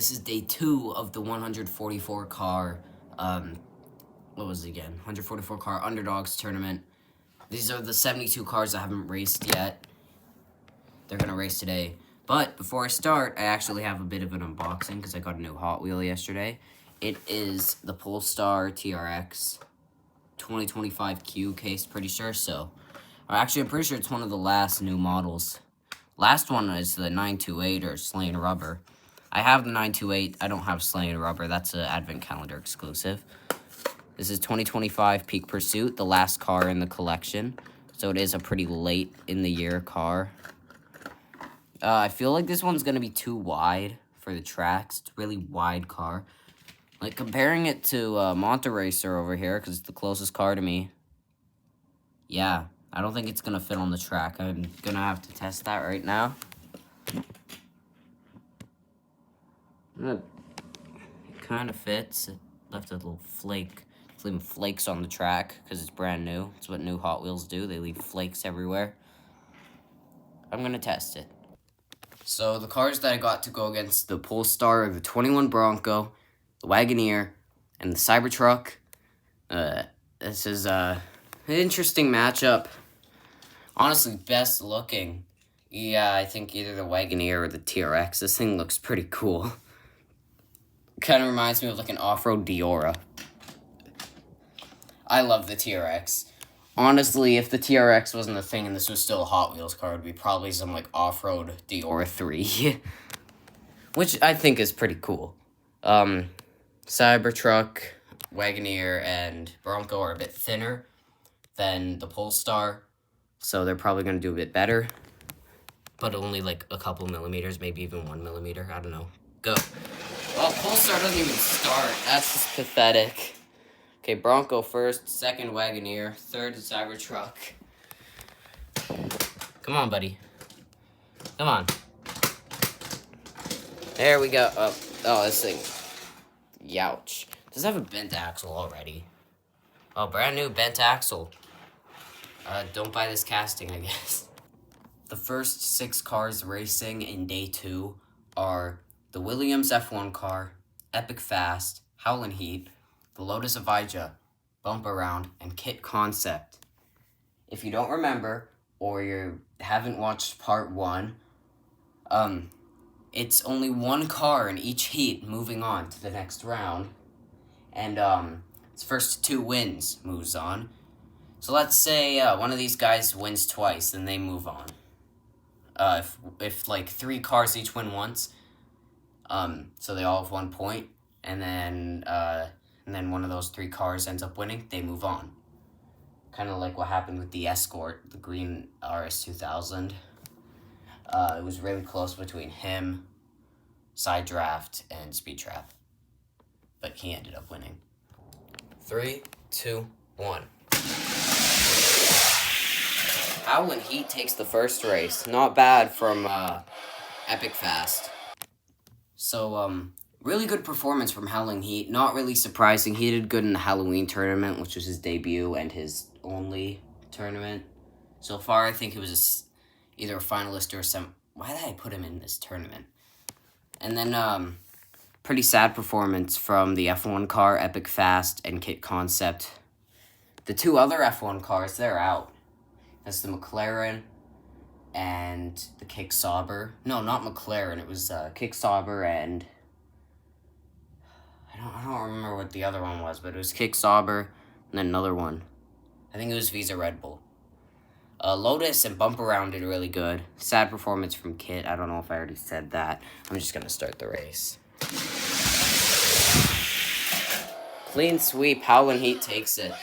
This is day 2 of the 144 car, what was it again? 144 car Underdogs Tournament. These are the 72 cars that haven't raced yet. They're going to race today. But before I start, I actually have a bit of an unboxing because I got a new Hot Wheel yesterday. It is the Polestar TRX 2025 Q case, pretty sure. I'm pretty sure it's one of the last new models. Last one is the 928 or Slain Rubber. I have the 928. I don't have Slain Rubber. That's an Advent Calendar exclusive. This is 2025 Peak Pursuit, the last car in the collection. So it is a pretty late in the year car. I feel like this one's going to be too wide for the tracks. It's a really wide car. Like, comparing it to Monte Racer over here, because it's the closest car to me. Yeah, I don't think it's going to fit on the track. I'm going to have to test that right now. It kind of fits. It left a little flake. It's leaving flakes on the track because it's brand new. It's what new Hot Wheels do. They leave flakes everywhere. I'm going to test it. So the cars that I got to go against the Polestar are the 21 Bronco, the Wagoneer, and the Cybertruck. This is an interesting matchup. Honestly, best looking. Yeah, I think either the Wagoneer or the TRX. This thing looks pretty cool. Kind of reminds me of like an off-road Diora. I love the TRX. Honestly, if the TRX wasn't a thing and this was still a Hot Wheels car, it would be probably some like off-road Diora 3. Which I think is pretty cool. Cybertruck, Wagoneer, and Bronco are a bit thinner than the Polestar. So they're probably going to do a bit better. But only like a couple millimeters, maybe even 1 millimeter. I don't know. Go. Well, Polestar doesn't even start. That's just pathetic. Okay, Bronco first, second Wagoneer, third Cybertruck. Come on, buddy. Come on. There we go. Oh, this thing. Youch. Does it have a bent axle already? Oh, brand new bent axle. Don't buy this casting, I guess. The first 6 cars racing in day 2 are the Williams F1 car, Epic Fast, Howlin' Heat, the Lotus Avija, Bump Around, and Kit Concept. If you don't remember, or you haven't watched part 1, it's only one car in each heat moving on to the next round. And its first 2 wins moves on. So let's say one of these guys wins twice, then they move on. If like 3 cars each win once, so they all have 1 point, and then one of those 3 cars ends up winning, they move on. Kind of like what happened with the Escort, the green RS2000. It was really close between him, Side Draft, and Speed Trap. But he ended up winning. 3, 2, 1. Howlin' Heat takes the first race. Not bad from Epic Fast. So, really good performance from Howlin' Heat. Not really surprising. He did good in the Halloween tournament, which was his debut and his only tournament. So far, I think he was either a finalist or some... Why did I put him in this tournament? And then, pretty sad performance from the F1 car, Epic Fast, and Kit Concept. The 2 other F1 cars, they're out. That's the McLaren and the Kick Sauber. No, not McLaren. It was Kick Sauber and... I don't remember what the other one was, but it was Kick Sauber and then another one. I think it was Visa Red Bull. Lotus and Bump Around did really good. Sad performance from Kit. I don't know if I already said that. I'm just going to start the race. Clean sweep. Howlin' Heat takes it.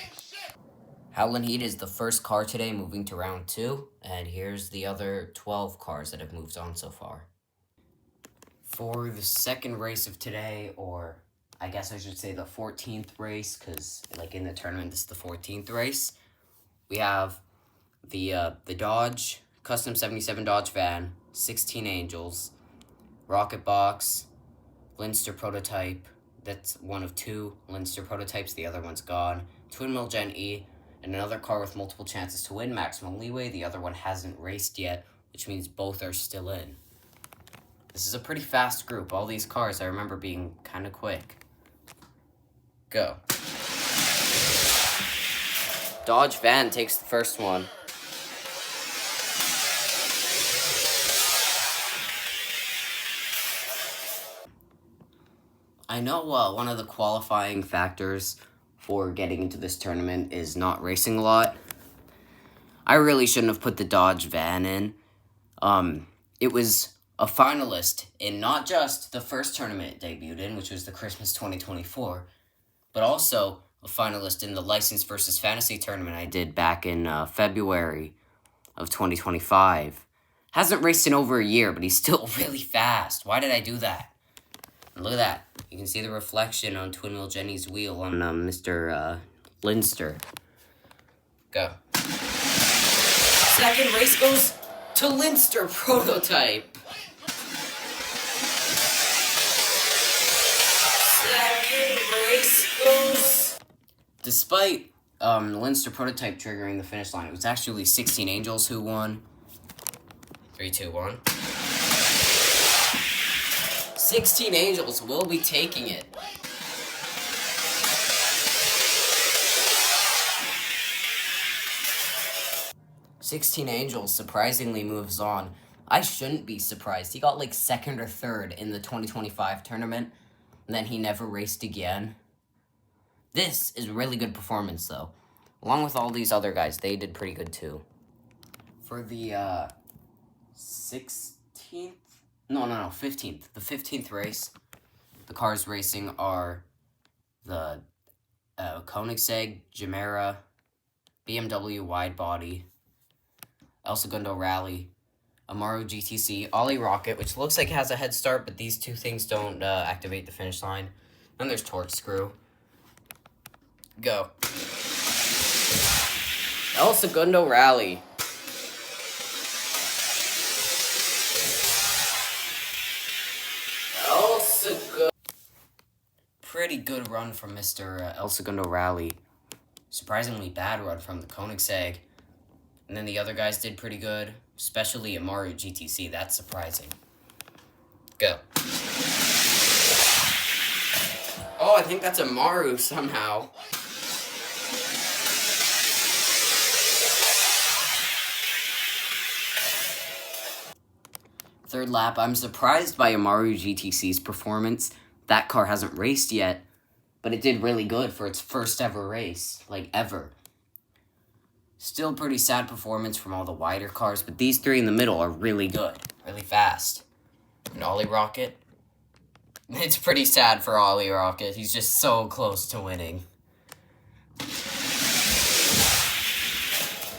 Howlin' Heat is the first car today moving to round 2. And here's the other 12 cars that have moved on so far. For the second race of today, or I guess I should say the 14th race, because like in the tournament, this is the 14th race. We have the Dodge, Custom 77 Dodge van, 16 Angels, Rocket Box, Linster Prototype. That's one of 2 Linster prototypes. The other one's gone. Twin Mill Gen E, and another car with multiple chances to win, Maximum Leeway. The other one hasn't raced yet, which means both are still in. This is a pretty fast group. All these cars I remember being kind of quick. Go. Dodge van takes the first one. I know one of the qualifying factors for getting into this tournament is not racing a lot. I really shouldn't have put the Dodge van in. It was a finalist in not just the first tournament it debuted in, which was the Christmas 2024, but also a finalist in the License versus Fantasy tournament I did back in February of 2025. Hasn't raced in over a year, but he's still really fast. Why did I do that? And look at that. You can see the reflection on Twin Wheel Jenny's wheel on Mr. Linster. Go. Second race goes to Linster Prototype. Second race goes... Despite Linster Prototype triggering the finish line, it was actually 16 Angels who won. 3, 2, 1. 16 Angels will be taking it. "16 Angels surprisingly moves on. I shouldn't be surprised. He got like second or third in the 2025 tournament, and then he never raced again. This is a really good performance, though. Along with all these other guys, they did pretty good, too. For the 16th? No, 15th. The 15th race, the cars racing are the Koenigsegg, Gemera, BMW Wide Body, El Segundo Rally, Amaru GTC, Ollie Rocket, which looks like it has a head start, but these two things don't activate the finish line. Then there's Torque Screw. Go. El Segundo Rally. Pretty good run from Mr. El Segundo Rally. Surprisingly bad run from the Koenigsegg. And then the other guys did pretty good, especially Amaru GTC. That's surprising. Go. Oh, I think that's Amaru somehow. Third lap, I'm surprised by Amaru GTC's performance. That car hasn't raced yet, but it did really good for its first ever race, like ever. Still pretty sad performance from all the wider cars, but these three in the middle are really good, really fast. And Ollie Rocket, it's pretty sad for Ollie Rocket. He's just so close to winning.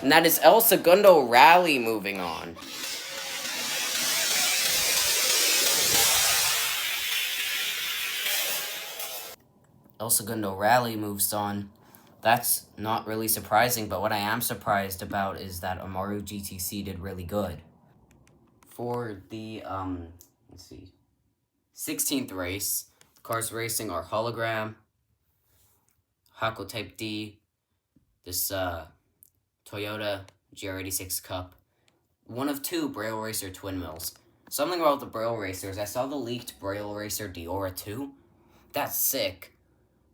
And that is El Segundo Rally moving on. El Segundo Rally moves on. That's not really surprising, but what I am surprised about is that Amaru GTC did really good. For the, 16th race, the cars racing are Hologram, Hako Type D, this Toyota GR86 Cup, one of two Braille Racer Twin Mills. Something about the Braille Racers, I saw the leaked Braille Racer Diora 2. That's sick.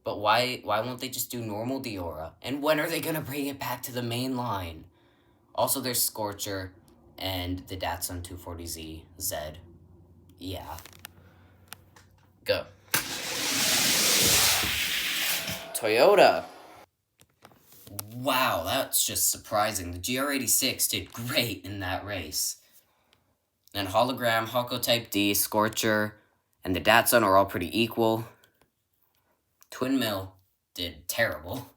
But why won't they just do normal Diora? And when are they going to bring it back to the main line? Also, there's Scorcher and the Datsun 240Z Z. Yeah. Go. Toyota. Wow, that's just surprising. The GR86 did great in that race. And Hologram, Hako Type D, Scorcher, and the Datsun are all pretty equal. Twin Mill did terrible.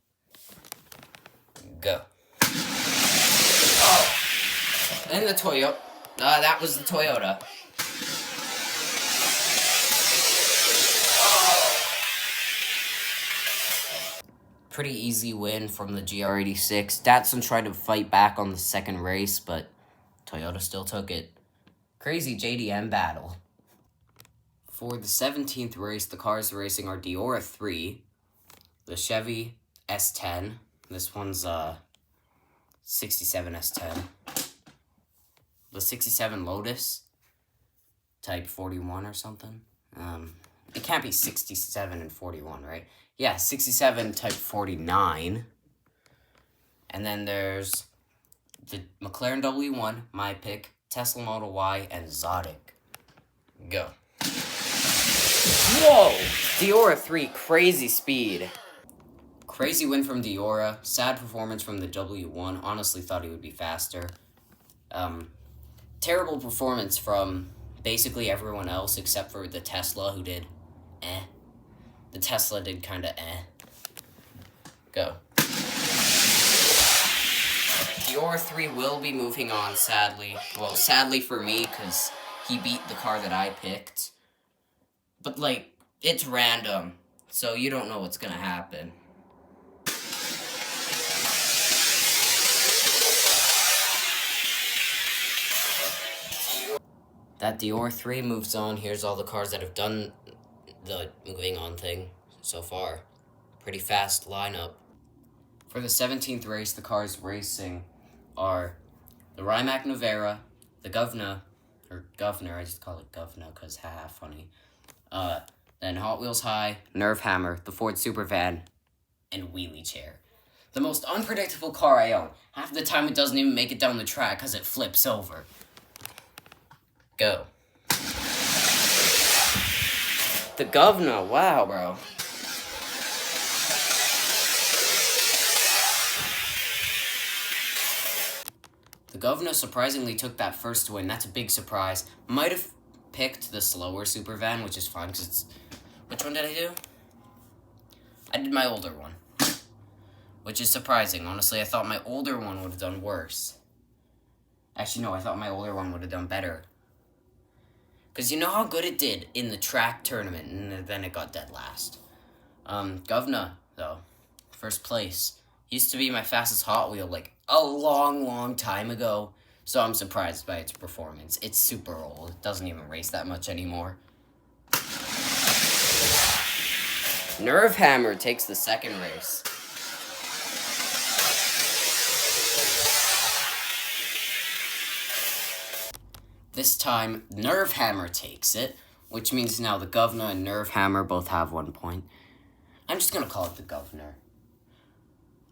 Go. Oh! And the Toyota. That was the Toyota. Pretty easy win from the GR86. Datsun tried to fight back on the second race, but Toyota still took it. Crazy JDM battle. For the 17th race, the cars racing are Diora 3, the Chevy S10, this one's 67 S10, the 67 Lotus, type 41 or something. It can't be 67 and 41, right? Yeah, 67 type 49. And then there's the McLaren W1, my pick, Tesla Model Y, and Zodic. Go. Whoa! Diora 3, crazy speed. Crazy win from Diora. Sad performance from the W1. Honestly thought he would be faster. Terrible performance from basically everyone else except for the Tesla, who did eh. The Tesla did kind of eh. Go. Diora 3 will be moving on, sadly. Well, sadly for me, because he beat the car that I picked. But, like, it's random, so you don't know what's gonna happen. That Dior 3 moves on. Here's all the cars that have done the moving on thing so far. Pretty fast lineup. For the 17th race, the cars racing are the Rimac Nevera, the Governor, I just call it Governor because haha, funny. Then Hot Wheels High, Nerve Hammer, the Ford Supervan, and Wheelie Chair. The most unpredictable car I own. Half the time it doesn't even make it down the track because it flips over. Go. The Governor, wow, bro. The Governor surprisingly took that first win. That's a big surprise. Might have picked the slower Supervan, which is fine, because it's... Which one did I do? I did my older one. Which is surprising. Honestly, I thought my older one would have done worse. Actually, no, I thought my older one would have done better. Because you know how good it did in the track tournament, and then it got dead last. Governor, though, first place. Used to be my fastest Hot Wheel, like, a long time ago. So I'm surprised by its performance. It's super old. It doesn't even race that much anymore. Nerve Hammer takes the second race. This time, Nerve Hammer takes it, which means now the Governor and Nerve Hammer both have 1 point. I'm just gonna call it the Governor.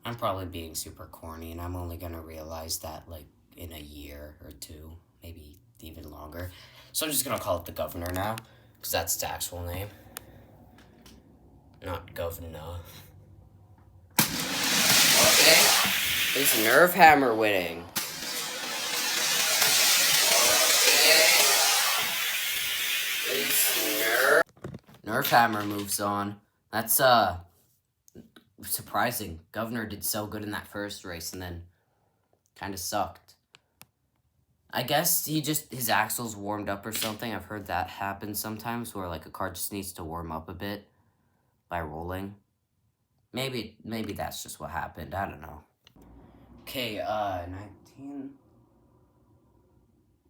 I'm probably being super corny, and I'm only gonna realize that, like, in a year or two, maybe even longer. So I'm just gonna call it the Governor now, because that's its actual name. Not Governor. Okay. It's Nerve Hammer winning. Nerve Hammer moves on. That's surprising. Governor did so good in that first race and then kind of sucked. I guess his axles warmed up or something. I've heard that happen sometimes where like a car just needs to warm up a bit by rolling. Maybe that's just what happened. I don't know. Okay,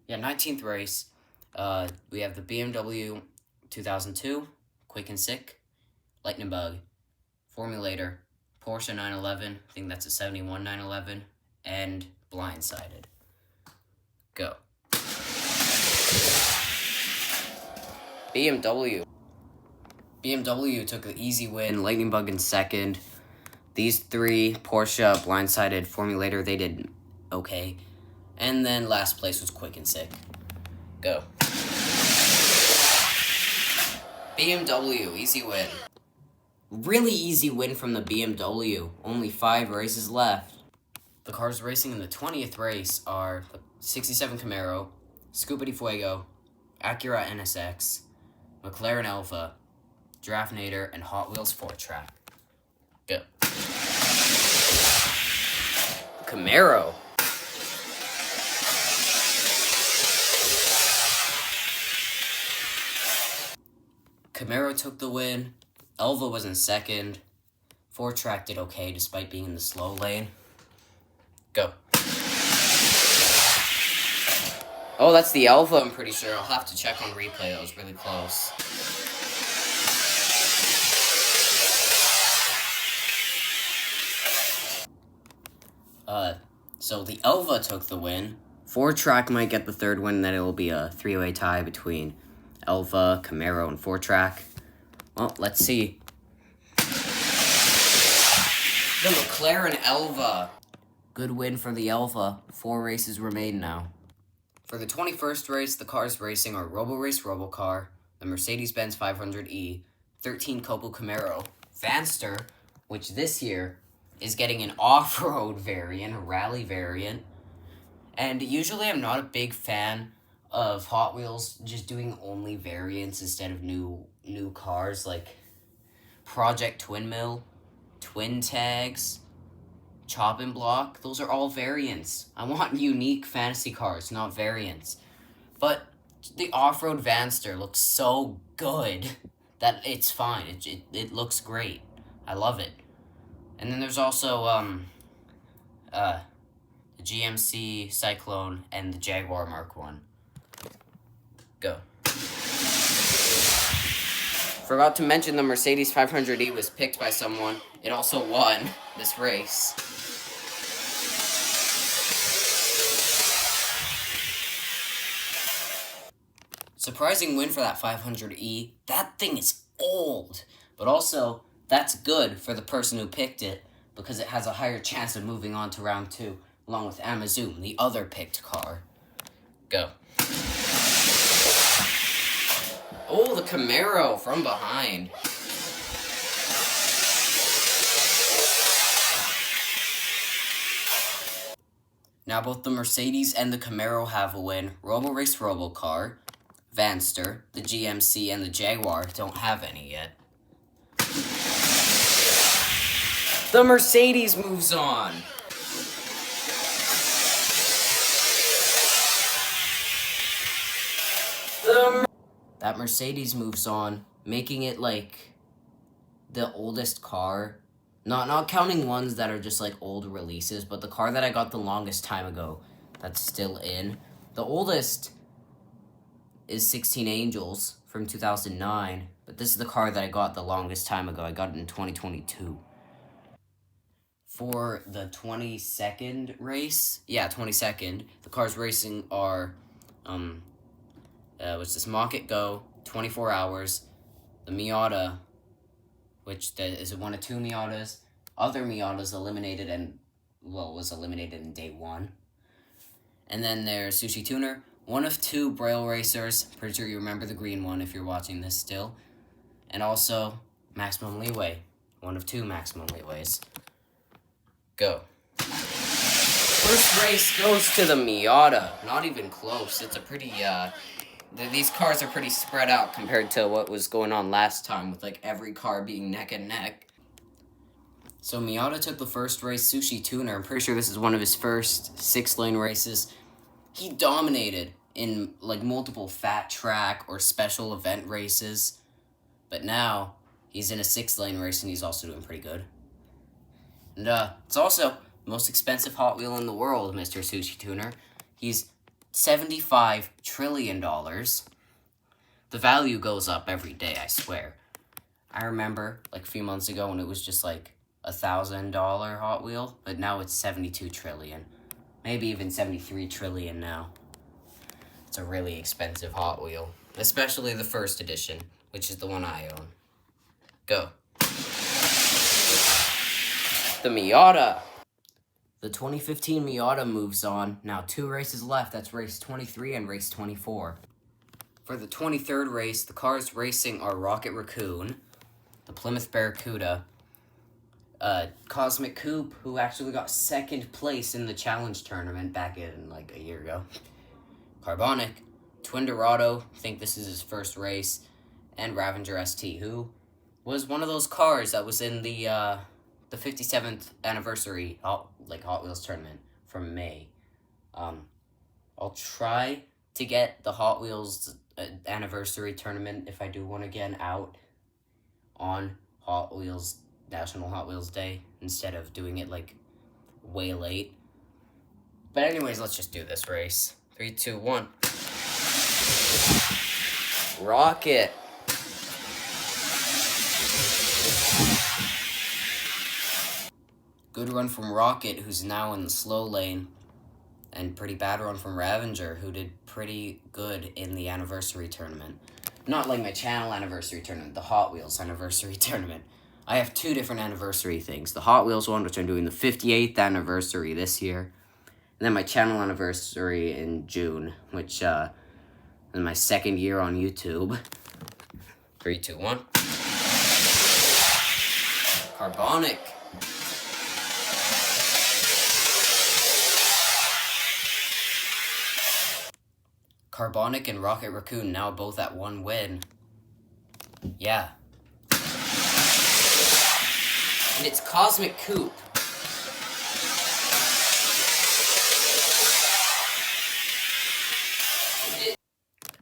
19th race. We have the BMW 2002, Quick and Sick, Lightning Bug, Formulator, Porsche 911, I think that's a 71 911, and Blindsided. Go. BMW took an easy win, Lightning Bug in second. These three, Porsche, Blindsided, Formulator, they did okay. And then last place was Quick and Sick. Go. BMW, easy win. Really easy win from the BMW. Only 5 races left. The cars racing in the 20th race are the 67 Camaro, Scoopity Fuego, Acura NSX, McLaren Elva, Draftnator, and Hot Wheels 4-Track. Go. Camaro. Camaro took the win. Elva was in second. 4-Track did okay despite being in the slow lane. Go. Oh, that's the Elva, I'm pretty sure. I'll have to check on replay. That was really close. So the Elva took the win. 4-Track might get the third win, then it will be a 3-way tie between Elva, Camaro, and 4-track. Well, let's see. The McLaren Elva. Good win for the Elva. 4 races remain now. For the 21st race, the cars racing are RoboRace Robocar, the Mercedes-Benz 500e, 13 Copo Camaro, Vanster, which this year is getting an off-road variant, a rally variant. And usually I'm not a big fan of Hot Wheels just doing only variants instead of new cars, like Project Twin Mill, Twin Tags, Chop and Block. Those are all variants. I want unique fantasy cars, not variants. But the off-road Vanster looks so good that it's fine. It looks great. I love it. And then there's also the GMC Cyclone and the Jaguar Mark 1. Go. Forgot to mention the Mercedes 500e was picked by someone. It also won this race. Surprising win for that 500e. That thing is old. But also, that's good for the person who picked it because it has a higher chance of moving on to round 2, along with Amazoon, the other picked car. Go. Oh, the Camaro from behind. Now both the Mercedes and the Camaro have a win. RoboRace Robocar, Vanster, the GMC, and the Jaguar don't have any yet. The Mercedes moves on. That Mercedes moves on, making it like the oldest car. Not counting ones that are just like old releases, but the car that I got the longest time ago that's still in. The oldest is 16 Angels from 2009, but this is the car that I got the longest time ago. I got it in 2022. For the 22nd race, 22nd, the cars racing are, what's this, Mock It Go, 24 Hours, the Miata, which is one of 2 Miatas, other Miatas eliminated was eliminated in day 1. And then there's Sushi Tuner, one of 2 Braille Racers, pretty sure you remember the green one if you're watching this still, and also Maximum Leeway, one of 2 Maximum Leeways. Go. First race goes to the Miata. Not even close. It's a pretty, these cars are pretty spread out compared to what was going on last time with, like, every car being neck and neck. So Miata took the first race, Sushi Tuner. I'm pretty sure this is one of his first 6-lane races. He dominated in, like, multiple fat track or special event races. But now, he's in a 6-lane race and he's also doing pretty good. And, it's also the most expensive Hot Wheel in the world, Mr. Sushi Tuner. He's $75 trillion. The value goes up every day, I swear. I remember, like, a few months ago when it was just, like, $1,000 Hot Wheel, but now it's 72 trillion. Maybe even 73 trillion now. It's a really expensive Hot Wheel, especially the first edition, which is the one I own. Go. The Miata. The 2015 Miata moves on. Now 2 races left. That's race 23 and race 24. For the 23rd race, the cars racing are Rocket Raccoon, the Plymouth Barracuda, Cosmic Coupe, who actually got 2nd place in the Challenge Tournament back in, like, a year ago, Carbonic, Twin Dorado, I think this is his first race, and Ravager ST, who was one of those cars that was in the 57th anniversary Hot Wheels tournament from May. I'll try to get the Hot Wheels anniversary tournament, if I do one again, out on National Hot Wheels Day instead of doing it, like, way late. But anyways, let's just do this race. 3, 2, 1. Rocket. Good run from Rocket, who's now in the slow lane. And pretty bad run from Ravager, who did pretty good in the anniversary tournament. Not like my channel anniversary tournament, the Hot Wheels anniversary tournament. I have 2 different anniversary things. The Hot Wheels one, which I'm doing the 58th anniversary this year. And then my channel anniversary in June, which is my 2nd year on YouTube. 3, 2, 1. Carbonic. Carbonic and Rocket Raccoon now both at 1 win. Yeah. And it's Cosmic Coupe.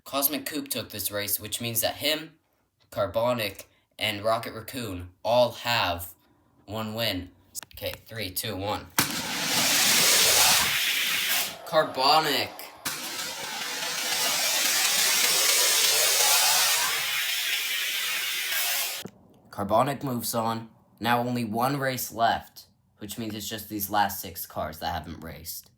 Cosmic Coupe took this race, which means that him, Carbonic, and Rocket Raccoon all have 1 win. Okay, 3, 2, 1. Carbonic. Carbonic moves on. Now only 1 race left, which means it's just these last 6 cars that haven't raced.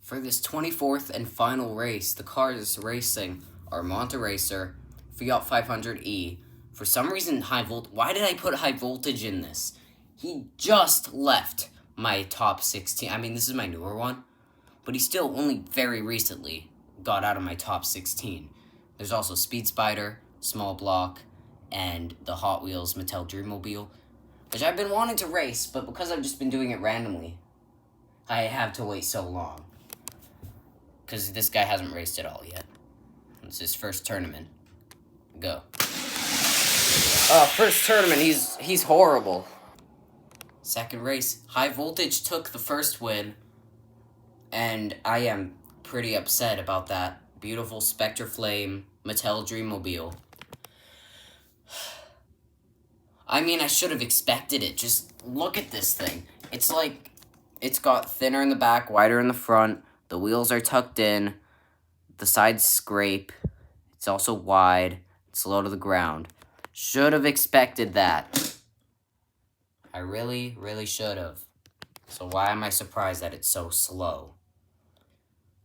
For this 24th and final race, the cars racing are Monta Racer, Fiat 500e. For some reason, why did I put high voltage in this? He just left my top 16. I mean, this is my newer one, but he still only very recently got out of my top 16. There's also Speed Spider, Small Block, and the Hot Wheels Mattel Dreammobile, which I've been wanting to race, but because I've just been doing it randomly, I have to wait so long. Because this guy hasn't raced at all yet. It's his first tournament. Go. First tournament, he's horrible. Second race, High Voltage took the first win, and I am pretty upset about that. Beautiful Spectre Flame Mattel Dreammobile. I mean, I should have expected it. Just look at this thing. It's like, it's got thinner in the back, wider in the front. The wheels are tucked in. The sides scrape. It's also wide. It's low to the ground. Should have expected that. I really, really should have. So why am I surprised that it's so slow?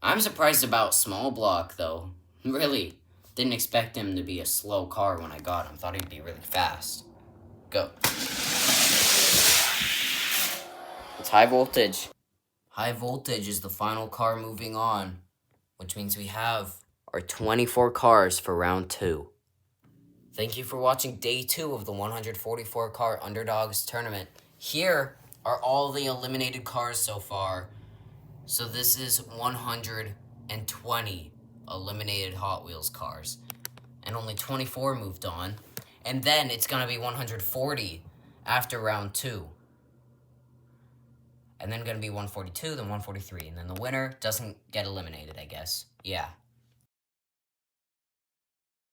I'm surprised about Small Block, though. Really. Didn't expect him to be a slow car when I got him. Thought he'd be really fast. Go. It's High Voltage. High Voltage is the final car moving on, which means we have our 24 cars for round 2. Thank you for watching day 2 of the 144 car Underdogs Tournament. Here are all the eliminated cars so far. So this is 120 eliminated Hot Wheels cars, and only 24 moved on. And then it's going to be 140 after round 2. And then going to be 142, then 143. And then the winner doesn't get eliminated, I guess. Yeah.